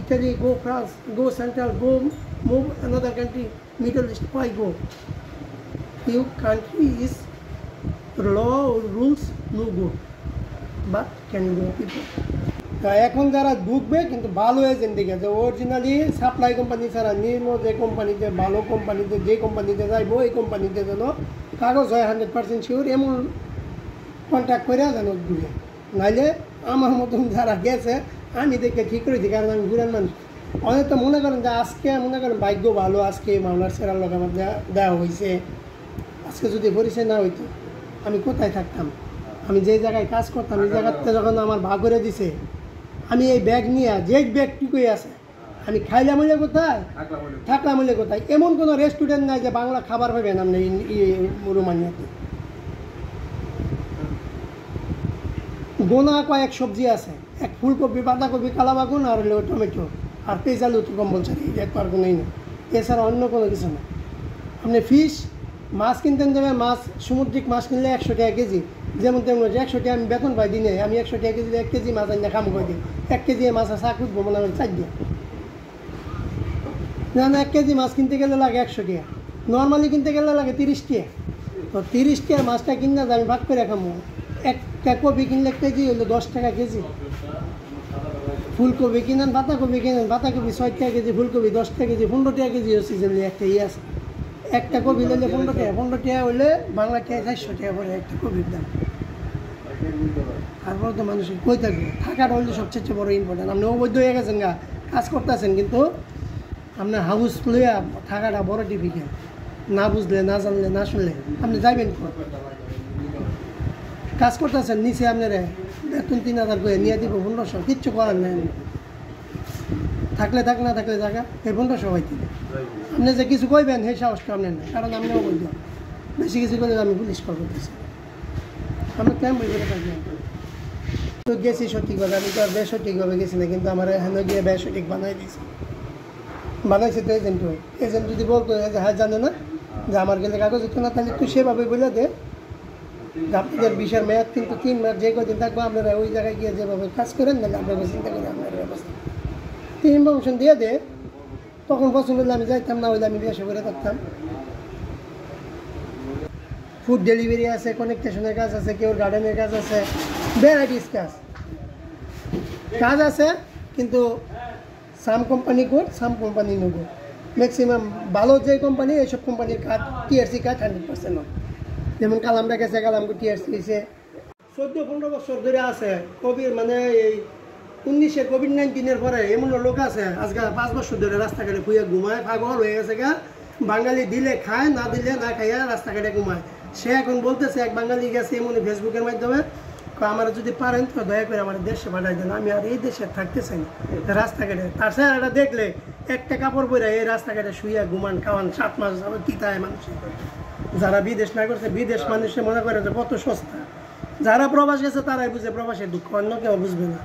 Italy, go France, go Central, go move another country, Middle East, why go? Your country is law rules no good, but can go people. এখন যারা ঢুকবে কিন্তু ভালো agent দিকে যে originally supply company ছাড়া নিম্ন যে কোম্পানিতে ভালো কোম্পানিতে যে কোম্পানিতে যাইবো এই কোম্পানিতে যেন কাগজ হয় 100% শিওর এমন কন্ট্যাক্ট করে যেন ঘুরে, নাইলে আমার মতন যারা গেছে আমি দেখে ঠিক করে দিই, কারণ আমি ঘুরেন মানুষ অনেক তো মনে করেন যে আজকে মনে করেন ভাগ্য ভালো, আজকে মামলার সেরার লোক আমার দেওয়া হয়েছে, আজকে যদি পরিচয় না হইতো আমি কোথায় থাকতাম? আমি যে জায়গায় কাজ করতাম এই জায়গাতে যখন আমার ভাগ করে দিছে, আমি এই ব্যাগ নিয়ে যে ব্যাগটুকুই আছে আমি খাইলাম হইলে কোথায়, থাকলাম হইলে কোথায়? এমন কোনো রেস্টুরেন্ট নাই যে বাংলা খাবার পাবেন আপনি রোমানিয়াতে। গোনা কয়েক সবজি আছে, এক ফুলকপি, বাঁধাকপি, কালাবাগুন আর হলো টমেটো আর পেঁচালু তো কম্পালসারি, এক আর কোনোই নেই, এছাড়া অন্য কোনো কিছু না। আপনি ফিশ মাছ কিনতেন যাবেন, মাছ সামুদ্রিক মাছ কিনলে 100 টাকা কেজি, যেমন তেমন 100 টাকা আমি বেতন পাই দিনে, আমি 100 টাকা কেজি 1 কেজি মাছ আনি খাম করে দিই, 1 কেজি মাছ চা খুঁজবো মনে হয় 4 দিয়ে না 1 কেজি মাছ কিনতে গেলে লাগে 100 টাকা, নর্মালি কিনতে গেলে লাগে 30 টাকা। তো 30 টাকা মাছটা কিনতে আমি ভাগ করে খাবো, একটা কপি কিনলে কেজি হলো 10 টাকা কেজি, ফুলকপি কিনেন, বাঁধাকপি কিনেন, বাঁধাকপি 6 টাকা কেজি, ফুলকপি 10 টাকা কেজি, 15 টাকা কেজি হচ্ছে যে একটা ইয়ে আছে, একটা কপি নিলে 15 টাকা, 15 টাকা হলে বাংলা টাকা 400 টাকা পড়ে একটা কপির দাম। তারপর তো মানুষের কই থাকবে, থাকাটা হলে সবচেয়ে বড় ইম্পর্টেন্ট। আপনি অবৈধ হয়ে গেছেন গা, কাজ করতেছেন কিন্তু আপনার হাউস লইয়া থাকাটা বড় ডিফিকাল্ট, না বুঝলে না জানলে না শুনলে আপনি যাইবেন কাজ করতেছেন নিচে আপনার বেতন 3000 করে নিয়ে দিব 1500, কিচ্ছু করার নেই, থাকলে থাক না থাকলে জায়গা এই 1500 হইতে আপনি যে কিছু কইবেন সেই সাহসটা আপনার না, কারণ আপনিও বলবেন বেশি কিছু করে আমি পুলিশ কল করতেছি, আমরা কেমন বই করে থাকবেন। তো গেছি সঠিক কথা, আমি তো আর বেসঠিকভাবে গেছি না, কিন্তু আমার এখানে গিয়ে বেসঠিক বানাই দিয়েছি, বানাইছে তো এজেন্ট যদি বলতো যে হ্যাঁ জানে না যে আমার গেলে কাগজ হতো না, তাহলে তুই সেভাবে বলে দে যে আপনাদের বিশার মেয়াদ কিন্তু 3 মাস, যে কদিন থাকবো আপনারা ওই জায়গায় গিয়ে যেভাবে কাজ করেন না আপনারা চিন্তা করেন আপনার ব্যবস্থা ইনফরমেশন দিয়ে দে, তখন পছন্দ হলে আমি যাইতাম, না হইলে আমি বেশি করে থাকতাম। ফুড ডেলিভারি আছে, কানেকটেশনের কাজ আছে, কেউ গার্ডেনের কাজ আছে, ভ্যারাইটিস কাজ আছে, কিন্তু সাম কোম্পানি গুড, সাম কোম্পানি নো গুড। ম্যাক্সিমাম ভালো যে কোম্পানি এইসব কোম্পানির কাজ টিআরসি কাজ 100% হয়, যেমন কালামটা গেছে, কালামকে টিআরসি দিয়েছে 14-15 বছর ধরে আছে। কোভিড মানে এই 19 COVID-19 পরে এমন লোক আছে আজকে 5 বছর ধরে রাস্তাঘাটে খুঁয়ে ঘুমায়, পাগল হয়ে গেছে গা, বাঙালি দিলে খায়, না দিলে না খাইয়া রাস্তাঘাটে ঘুমায়। সে এখন বলতেছে, এক বাঙালি গেছে এমনি ফেসবুকের মাধ্যমে, আমার যদি পারেন তো দয়া করে আমার দেশে পাঠাই দেন, আমি আর এই দেশে থাকতে চাই না রাস্তাঘাটে। তার চেহারাটা দেখলে একটা কাপড় পরে এই রাস্তাঘাটে শুইয়া ঘুমান খাওয়ান 7 মাস আবার কিতায় মানুষের। যারা বিদেশ না করছে, বিদেশ মানুষে মনে করে যে কত সস্তা, যারা প্রবাস গেছে তারাই বুঝে প্রবাসের দুঃখ, অন্য কেউ বুঝবে না।